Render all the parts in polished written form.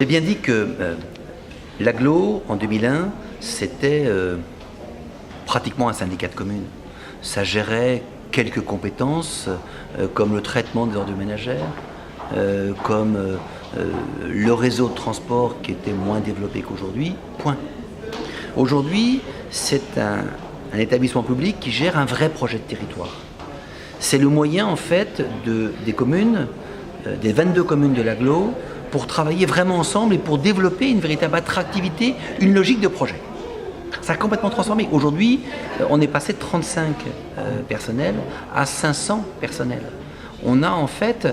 J'ai bien dit que l'agglo, en 2001, c'était pratiquement un syndicat de communes. Ça gérait quelques compétences, comme le traitement des ordures ménagères, comme le réseau de transport qui était moins développé qu'aujourd'hui, point. Aujourd'hui, c'est un établissement public qui gère un vrai projet de territoire. C'est le moyen, en fait, des communes, des 22 communes de l'agglo, pour travailler vraiment ensemble et pour développer une véritable attractivité, une logique de projet. Ça a complètement transformé. Aujourd'hui, on est passé de 35 personnels à 500 personnels. On a en fait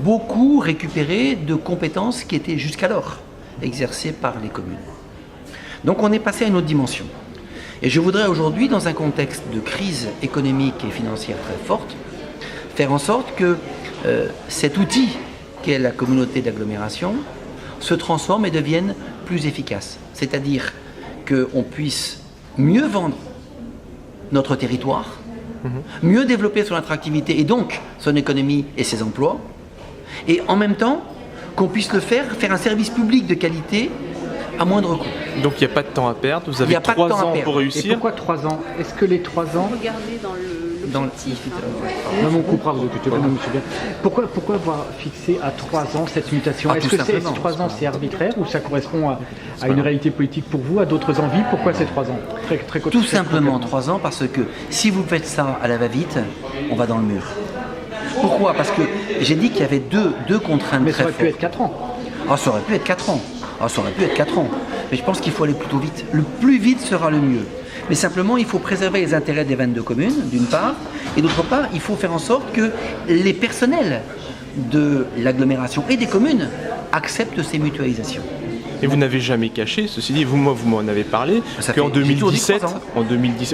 beaucoup récupéré de compétences qui étaient jusqu'alors exercées par les communes. Donc on est passé à une autre dimension. Et je voudrais aujourd'hui, dans un contexte de crise économique et financière très forte, faire en sorte que cet outil qu'est la communauté d'agglomération se transforme et devienne plus efficace. C'est-à-dire qu'on puisse mieux vendre notre territoire, mieux développer son attractivité et donc son économie et ses emplois, et en même temps qu'on puisse le faire un service public de qualité à moindre coût. Donc il n'y a pas de temps à perdre, vous avez 3 ans pour réussir. Et pourquoi 3 ans? Est-ce que les 3 ans... Regardez dans le petit. Non, mon coupera, vous occupez pas, monsieur bien. Pourquoi avoir fixé à 3 ans cette mutation? Est-ce que ces 3 ans c'est arbitraire ou ça correspond à une réalité politique pour vous, à d'autres envies? Pourquoi ces 3 ans? Tout simplement 3 ans parce que si vous faites ça à la va-vite, on va dans le mur. Pourquoi? Parce que j'ai dit qu'il y avait deux contraintes très fortes. Mais ça aurait pu être 4 ans. Ah, ça aurait pu être 4 ans. Ah, ça aurait pu être 4 ans. Mais je pense qu'il faut aller plutôt vite. Le plus vite sera le mieux. Mais simplement, il faut préserver les intérêts des 22 communes, d'une part, et d'autre part, il faut faire en sorte que les personnels de l'agglomération et des communes acceptent ces mutualisations. Et vous n'avez jamais caché, ceci dit, vous m'en avez parlé, qu'en 2017,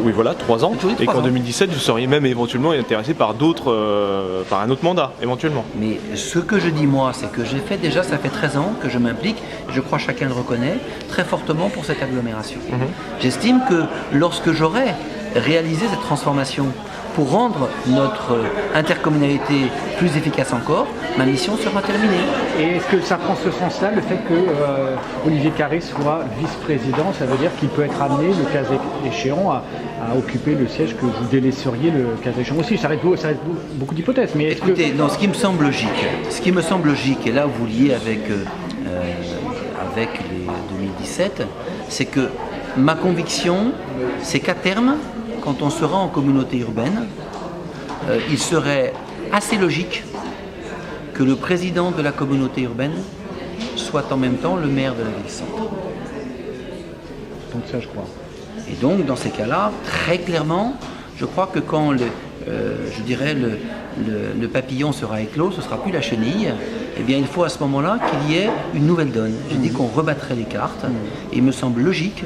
oui voilà, 3 ans, et qu'en 2017, vous seriez même éventuellement intéressé par par un autre mandat, éventuellement. Mais ce que je dis moi, c'est que j'ai fait déjà, ça fait 13 ans que je m'implique, je crois chacun le reconnaît, très fortement pour cette agglomération. J'estime que lorsque j'aurai réalisé cette transformation pour rendre notre intercommunalité plus efficace encore, ma mission sera terminée. Et est-ce que ça prend ce sens-là, le fait que Olivier Carré soit vice-président? Ça veut dire qu'il peut être amené, le cas échéant, à occuper le siège que vous délaisseriez le cas échéant aussi. Ça reste beaucoup d'hypothèses. Mais écoutez, non, ce qui me semble logique, et là vous liez avec les 2017, c'est que ma conviction, c'est qu'à terme, quand on sera en communauté urbaine, il serait assez logique que le président de la communauté urbaine soit en même temps le maire de la ville-centre. Donc ça, je crois. Et donc, dans ces cas-là, très clairement, je crois que quand le papillon sera éclos, ce ne sera plus la chenille, eh bien, il faut à ce moment-là qu'il y ait une nouvelle donne. J'ai dit qu'on rebattrait les cartes, et il me semble logique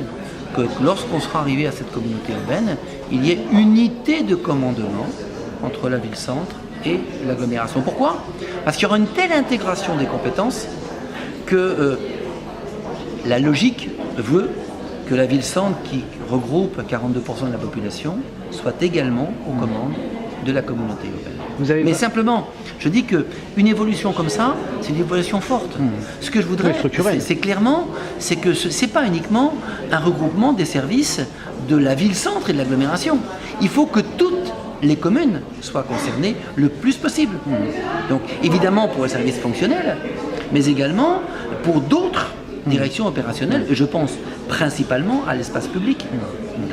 que lorsqu'on sera arrivé à cette communauté urbaine, il y ait unité de commandement entre la ville-centre et l'agglomération. Pourquoi? Parce qu'il y aura une telle intégration des compétences que la logique veut que la ville-centre, qui regroupe 42% de la population, soit également aux commandes de la communauté urbaine. Mais simplement, je dis qu'une évolution comme ça, c'est une évolution forte. Ce que je voudrais, c'est clairement, c'est que ce n'est pas uniquement un regroupement des services de la ville-centre et de l'agglomération. Il faut que toutes les communes soient concernées le plus possible. Donc évidemment pour les services fonctionnels, mais également pour d'autres directions opérationnelles, et je pense principalement à l'espace public,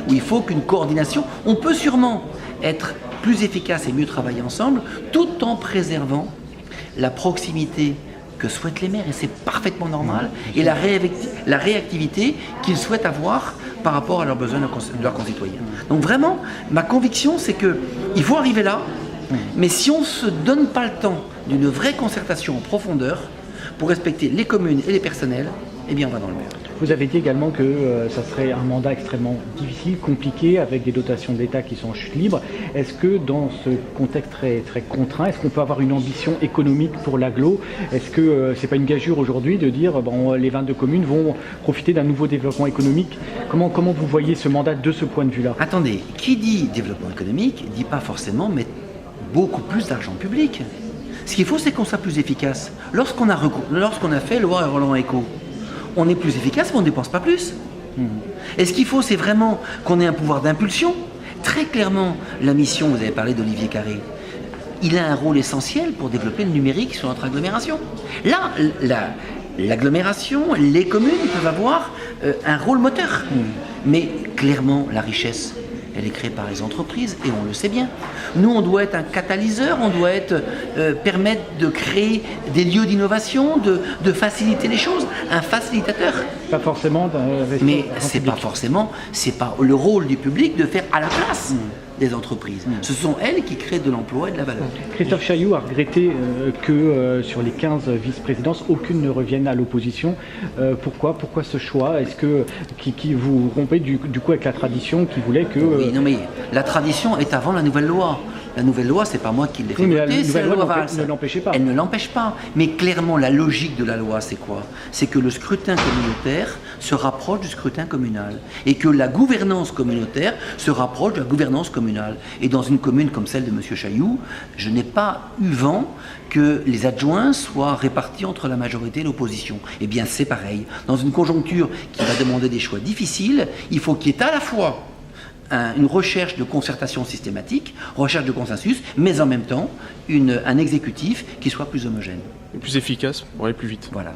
où il faut qu'une coordination, on peut sûrement être plus efficace et mieux travailler ensemble, tout en préservant la proximité que souhaitent les maires, et c'est parfaitement normal, et la réactivité qu'ils souhaitent avoir par rapport à leurs besoins de leurs concitoyens. Donc vraiment, ma conviction, c'est qu'il faut arriver là, mais si on ne se donne pas le temps d'une vraie concertation en profondeur pour respecter les communes et les personnels, eh bien on va dans le mur. Vous avez dit également que ça serait un mandat extrêmement difficile, compliqué, avec des dotations de l'État qui sont en chute libre. Est-ce que dans ce contexte très, très contraint, est-ce qu'on peut avoir une ambition économique pour l'agglo? Est-ce que c'est pas une gageure aujourd'hui de dire les 22 communes vont profiter d'un nouveau développement économique? Comment vous voyez ce mandat de ce point de vue-là? Attendez, qui dit développement économique ne dit pas forcément mettre beaucoup plus d'argent public. Ce qu'il faut, c'est qu'on soit plus efficace. Lorsqu'on a fait Loire et Roland Eco, on est plus efficace, mais on ne dépense pas plus. Et ce qu'il faut, c'est vraiment qu'on ait un pouvoir d'impulsion. Très clairement, la mission, vous avez parlé d'Olivier Carré, il a un rôle essentiel pour développer le numérique sur notre agglomération. Là, l'agglomération, les communes peuvent avoir un rôle moteur. Mais clairement, la richesse, elle est créée par les entreprises et on le sait bien. Nous, on doit être un catalyseur, on doit permettre de créer des lieux d'innovation, de faciliter les choses, un facilitateur. Pas forcément. Mais c'est pas le rôle du public de faire à la place des entreprises. Ce sont elles qui créent de l'emploi et de la valeur. Christophe Chailloux a regretté que sur les 15 vice-présidences, aucune ne revienne à l'opposition. Pourquoi ce choix? Est-ce que vous rompez du coup avec la tradition qui voulait que... Oui, non mais la tradition est avant la nouvelle loi. La nouvelle loi, c'est pas moi qui l'ai fait voter, c'est la loi Valls. Ne l'empêchez pas. Elle ne l'empêche pas. Mais clairement, la logique de la loi, c'est quoi? C'est que le scrutin communautaire se rapproche du scrutin communal. Et que la gouvernance communautaire se rapproche de la gouvernance communale. Et dans une commune comme celle de M. Chailloux, je n'ai pas eu vent que les adjoints soient répartis entre la majorité et l'opposition. Eh bien, c'est pareil. Dans une conjoncture qui va demander des choix difficiles, il faut qu'il y ait à la fois une recherche de concertation systématique, recherche de consensus, mais en même temps un exécutif qui soit plus homogène. Et plus efficace pour aller plus vite. Voilà.